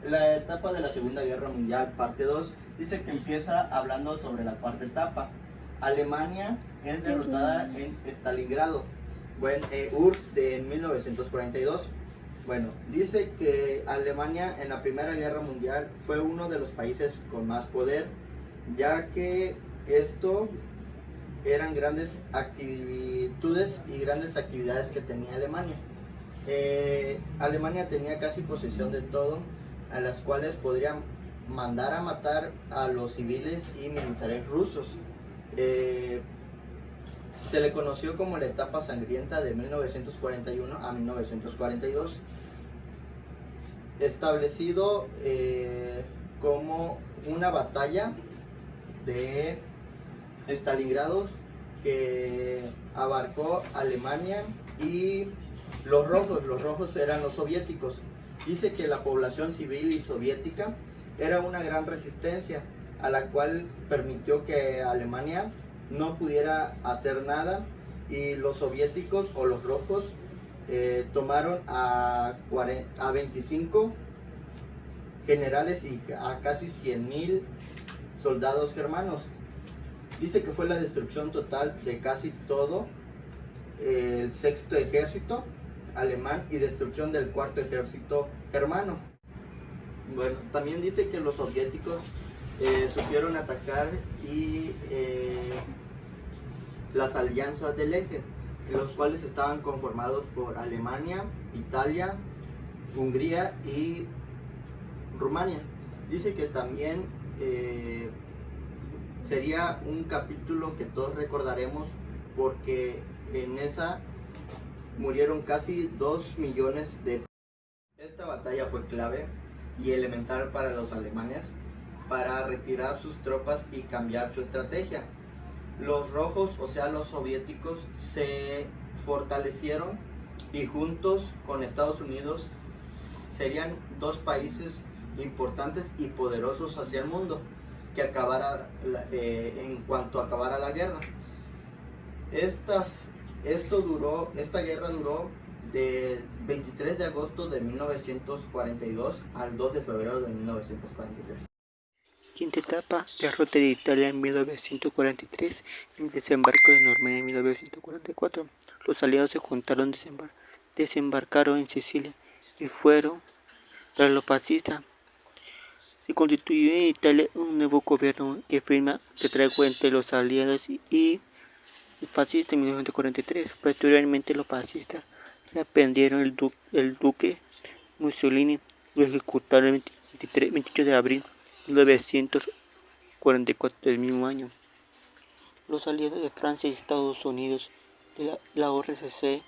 La etapa de la Segunda Guerra Mundial, parte 2, dice que empieza hablando sobre la cuarta etapa. Alemania es derrotada en Stalingrado, URSS de 1942. Bueno, dice que Alemania en la Primera Guerra Mundial fue uno de los países con más poder, ya que esto eran grandes actitudes y grandes actividades que tenía Alemania. Alemania tenía casi posesión de todo, a las cuales podrían mandar a matar a los civiles y militares rusos. Se le conoció como la etapa sangrienta de 1941 a 1942, establecido como una batalla de Stalingrado que abarcó Alemania y los rojos eran los soviéticos. Dice que la población civil y soviética era una gran resistencia, a la cual permitió que Alemania no pudiera hacer nada, y los soviéticos o los rojos tomaron a 25 generales y a casi 100,000 soldados germanos. Dice que fue la destrucción total de casi todo el sexto ejército alemán y destrucción del cuarto ejército germano. Bueno, también dice que los soviéticos supieron atacar y las alianzas del eje, los cuales estaban conformados por Alemania, Italia, Hungría y Rumania. Dice que también sería un capítulo que todos recordaremos, porque en esa murieron casi 2 millones de personas. Esta batalla fue clave y elemental para los alemanes para retirar sus tropas y cambiar su estrategia. Los rojos, o sea los soviéticos, se fortalecieron y juntos con Estados Unidos serían dos países importantes y poderosos hacia el mundo que en cuanto acabara la guerra. Esta guerra duró del 23 de agosto de 1942 al 2 de febrero de 1943. Quinta etapa, derrota de Italia en 1943 y desembarco de Normandía en 1944. Los aliados se juntaron, desembarcaron en Sicilia y fueron tras los fascistas. Se constituyó en Italia un nuevo gobierno que firma el tratado entre los aliados y los fascistas en 1943. Posteriormente los fascistas reprendieron el duque Mussolini, lo ejecutaron el 28 de abril de 1944 del mismo año. Los aliados de Francia y Estados Unidos de la ORCC,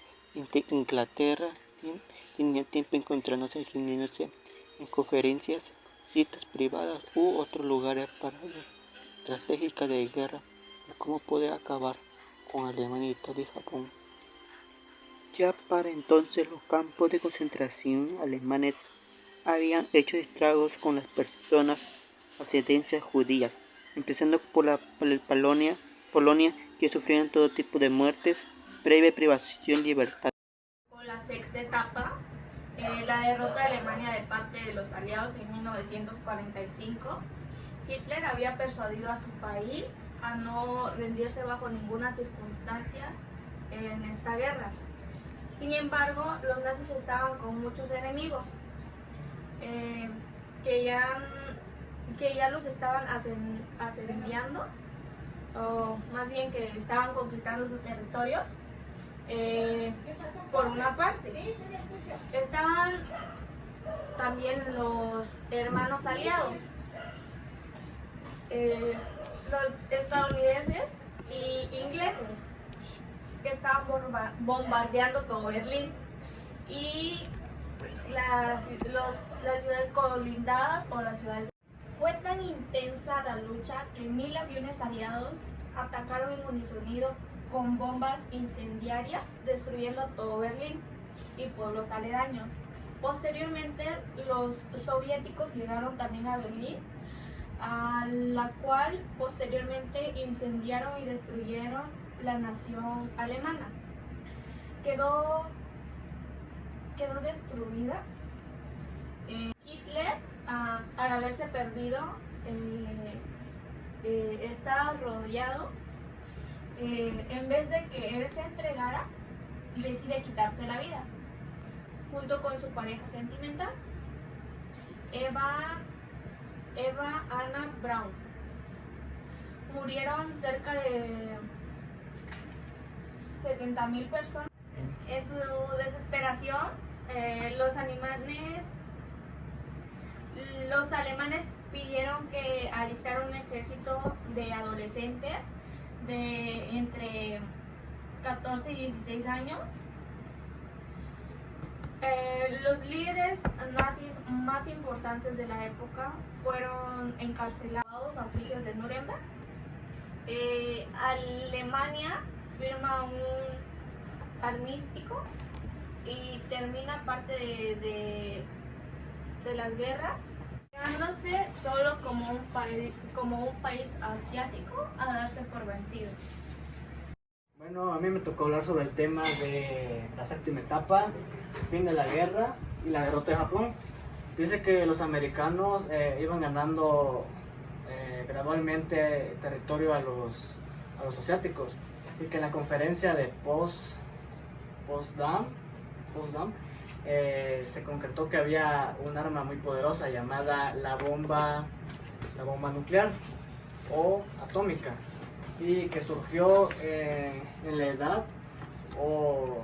Inglaterra, tenían tiempo encontrándose y reuniéndose en conferencias, citas privadas u otros lugares para hablar estratégicas de guerra y cómo poder acabar con Alemania, Italia y Japón. Ya para entonces los campos de concentración alemanes habían hecho estragos con las personas ascendencias judías, empezando por Polonia, que sufrieron todo tipo de muertes, breve privación de libertad. Con la sexta etapa, la derrota de Alemania de parte de los aliados en 1945, Hitler había persuadido a su país a no rendirse bajo ninguna circunstancia en esta guerra. Sin embargo, los nazis estaban con muchos enemigos que ya los estaban asediando, o más bien que estaban conquistando sus territorios. Por una parte, estaban también los hermanos aliados, los estadounidenses y ingleses, que estaban bombardeando todo Berlín y las ciudades colindadas o las ciudades. Fue tan intensa la lucha que 1,000 aviones aliados atacaron en unisonido con bombas incendiarias, destruyendo todo Berlín y pueblos aledaños. Posteriormente, los soviéticos llegaron también a Berlín, a la cual posteriormente incendiaron y destruyeron la nación alemana. Quedó destruida. Hitler al haberse perdido, está rodeado. En vez de que él se entregara, decide quitarse la vida, junto con su pareja sentimental, Eva Anna Brown. Murieron cerca de 70,000 personas. En su desesperación, los alemanes pidieron que alistaran un ejército de adolescentes de entre 14 y 16 años. Los líderes nazis más importantes de la época fueron encarcelados a juicios de Nuremberg. Alemania firma un armisticio y termina parte de las guerras, quedándose solo como un país asiático a darse por vencido. Bueno, a mí me tocó hablar sobre el tema de la séptima etapa, el fin de la guerra y la derrota de Japón. Dice que los americanos iban ganando gradualmente territorio a los asiáticos, y que en la conferencia de Potsdam se concretó que había un arma muy poderosa llamada la bomba nuclear o atómica, y que surgió en la edad o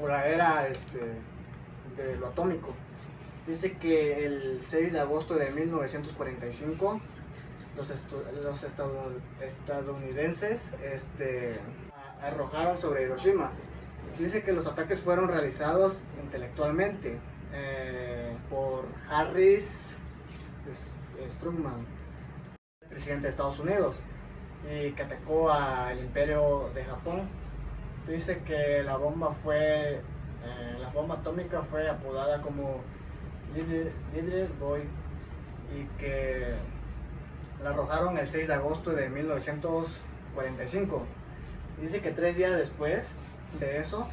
la era de lo atómico. Dice que el 6 de agosto de 1945 los estadounidenses arrojaron sobre Hiroshima. Dice que los ataques fueron realizados intelectualmente por Harris Truman, presidente de Estados Unidos, y que atacó al imperio de Japón. Dice que la bomba atómica fue apodada como Little Boy, y que la arrojaron el 6 de agosto de 1945. Dice que 3 días después de eso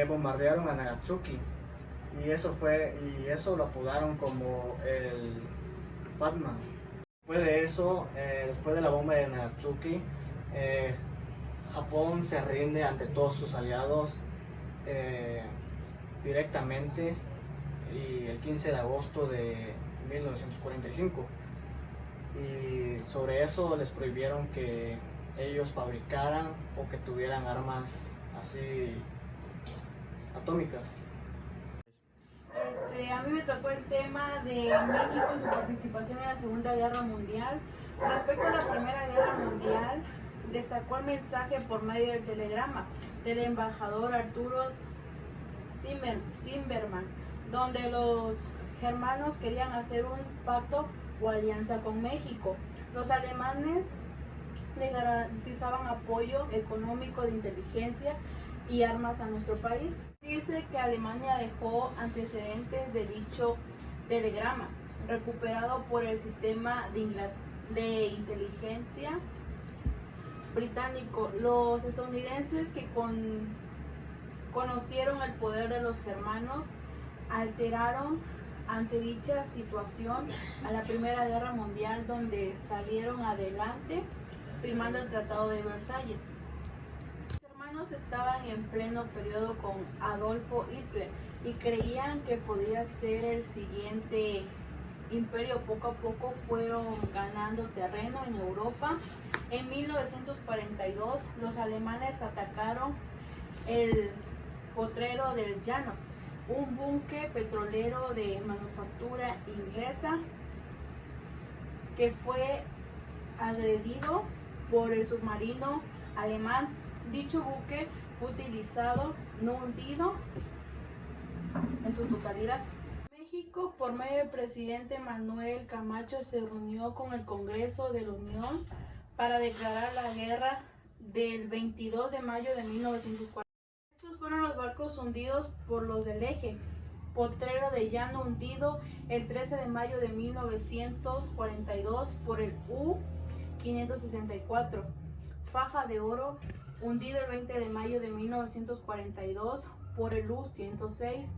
bombardearon a Nagasaki, y eso lo apodaron como el Batman. Después de eso, después de la bomba de Nagasaki, Japón se rinde ante todos sus aliados directamente, y el 15 de agosto de 1945. Y sobre eso les prohibieron que ellos fabricaran o que tuvieran armas así atómicas. A mí me tocó el tema de México y su participación en la Segunda Guerra Mundial. Respecto a la Primera Guerra Mundial, destacó el mensaje por medio del telegrama del embajador Arturo Zimmermann, donde los germanos querían hacer un pacto o alianza con México. Los alemanes le garantizaban apoyo económico, de inteligencia y armas a nuestro país. Dice que Alemania dejó antecedentes de dicho telegrama, recuperado por el sistema de inteligencia británico. Los estadounidenses, que conocieron el poder de los germanos, alteraron ante dicha situación a la Primera Guerra Mundial, donde salieron adelante firmando el Tratado de Versalles. Los hermanos estaban en pleno periodo con Adolfo Hitler y creían que podría ser el siguiente imperio. Poco a poco fueron ganando terreno en Europa. En 1942 los alemanes atacaron el Potrero del Llano, un buque petrolero de manufactura inglesa que fue agredido por el submarino alemán. Dicho buque fue utilizado, no hundido en su totalidad. México, por medio del presidente Manuel Camacho, se reunió con el Congreso de la Unión para declarar la guerra del 22 de mayo de 1940. Estos fueron los barcos hundidos por los del Eje. Potrero de Llano hundido el 13 de mayo de 1942 por el U-564. Faja de Oro hundido el 20 de mayo de 1942 por el U-106.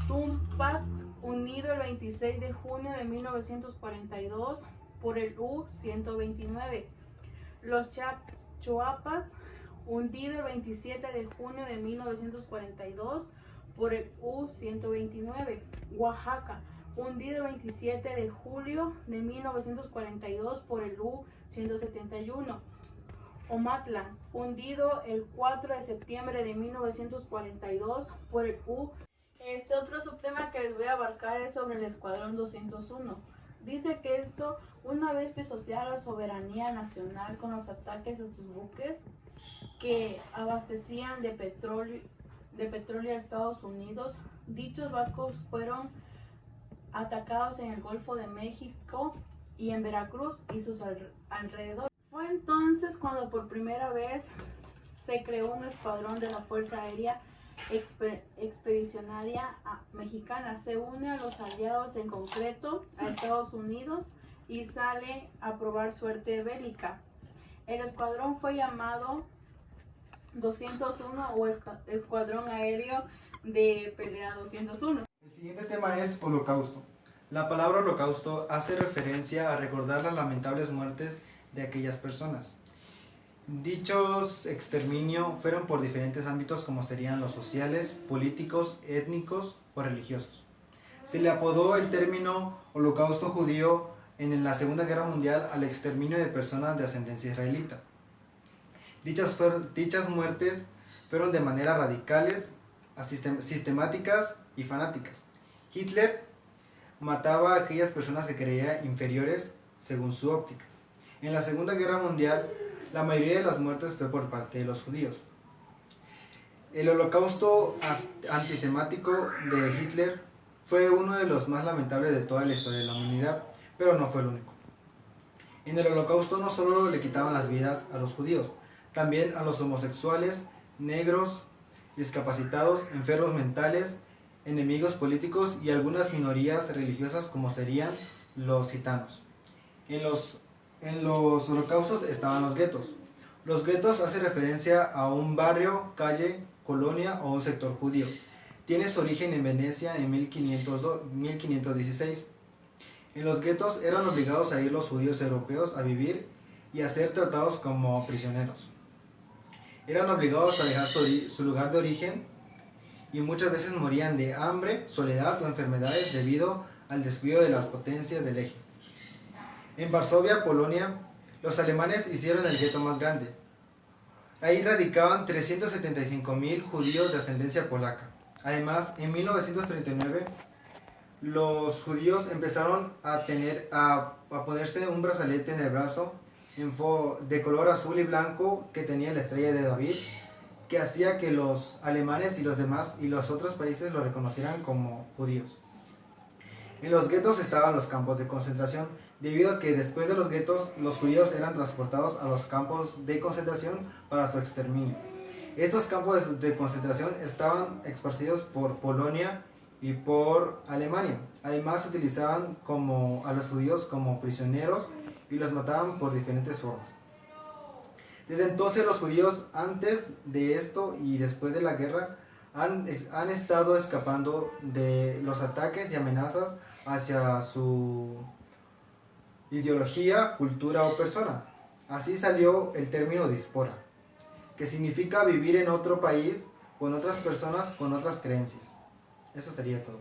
Tupac unido el 26 de junio de 1942 por el U-129. Los Choapas, hundido el 27 de junio de 1942 por el U-129. Oaxaca, hundido el 27 de julio de 1942 por el U-171. Omatla, hundido el 4 de septiembre de 1942 por el U. Otro subtema que les voy a abarcar es sobre el Escuadrón 201. Dice que esto, una vez pisoteada la soberanía nacional con los ataques a sus buques que abastecían de petróleo a Estados Unidos, dichos barcos fueron atacados en el Golfo de México y en Veracruz y sus alrededores. Fue entonces cuando por primera vez se creó un escuadrón de la Fuerza Aérea Expedicionaria Mexicana. Se une a los aliados, en concreto a Estados Unidos, y sale a probar suerte bélica. El escuadrón fue llamado 201 o Escuadrón Aéreo de Pelea 201. El siguiente tema es Holocausto. La palabra holocausto hace referencia a recordar las lamentables muertes de aquellas personas. Dichos exterminio fueron por diferentes ámbitos, como serían los sociales, políticos, étnicos o religiosos. Se le apodó el término holocausto judío en la Segunda Guerra Mundial al exterminio de personas de ascendencia israelita. Dichas muertes fueron de manera radicales, sistemáticas y fanáticas. Hitler mataba a aquellas personas que creía inferiores según su óptica. En la Segunda Guerra Mundial, la mayoría de las muertes fue por parte de los judíos. El holocausto antisemático de Hitler fue uno de los más lamentables de toda la historia de la humanidad, pero no fue el único. En el holocausto no solo le quitaban las vidas a los judíos, también a los homosexuales, negros, discapacitados, enfermos mentales, enemigos políticos y algunas minorías religiosas, como serían los gitanos. En los holocaustos estaban los guetos. Los guetos hacen referencia a un barrio, calle, colonia o un sector judío. Tiene su origen en Venecia en 1516. En los guetos eran obligados a ir los judíos europeos a vivir y a ser tratados como prisioneros. Eran obligados a dejar su lugar de origen y muchas veces morían de hambre, soledad o enfermedades debido al descuido de las potencias del eje. En Varsovia, Polonia, los alemanes hicieron el gueto más grande. Ahí radicaban 375.000 judíos de ascendencia polaca. Además, en 1939, los judíos empezaron a ponerse un brazalete en el brazo de color azul y blanco que tenía la estrella de David, que hacía que los alemanes y los otros países lo reconocieran como judíos. En los guetos estaban los campos de concentración, debido a que después de los guetos los judíos eran transportados a los campos de concentración para su exterminio. Estos campos de concentración estaban esparcidos por Polonia y por Alemania. Además, se utilizaban a los judíos como prisioneros y los mataban por diferentes formas. Desde entonces los judíos, antes de esto y después de la guerra, han estado escapando de los ataques y amenazas hacia su ideología, cultura o persona. Así salió el término diáspora, que significa vivir en otro país con otras personas con otras creencias. Eso sería todo.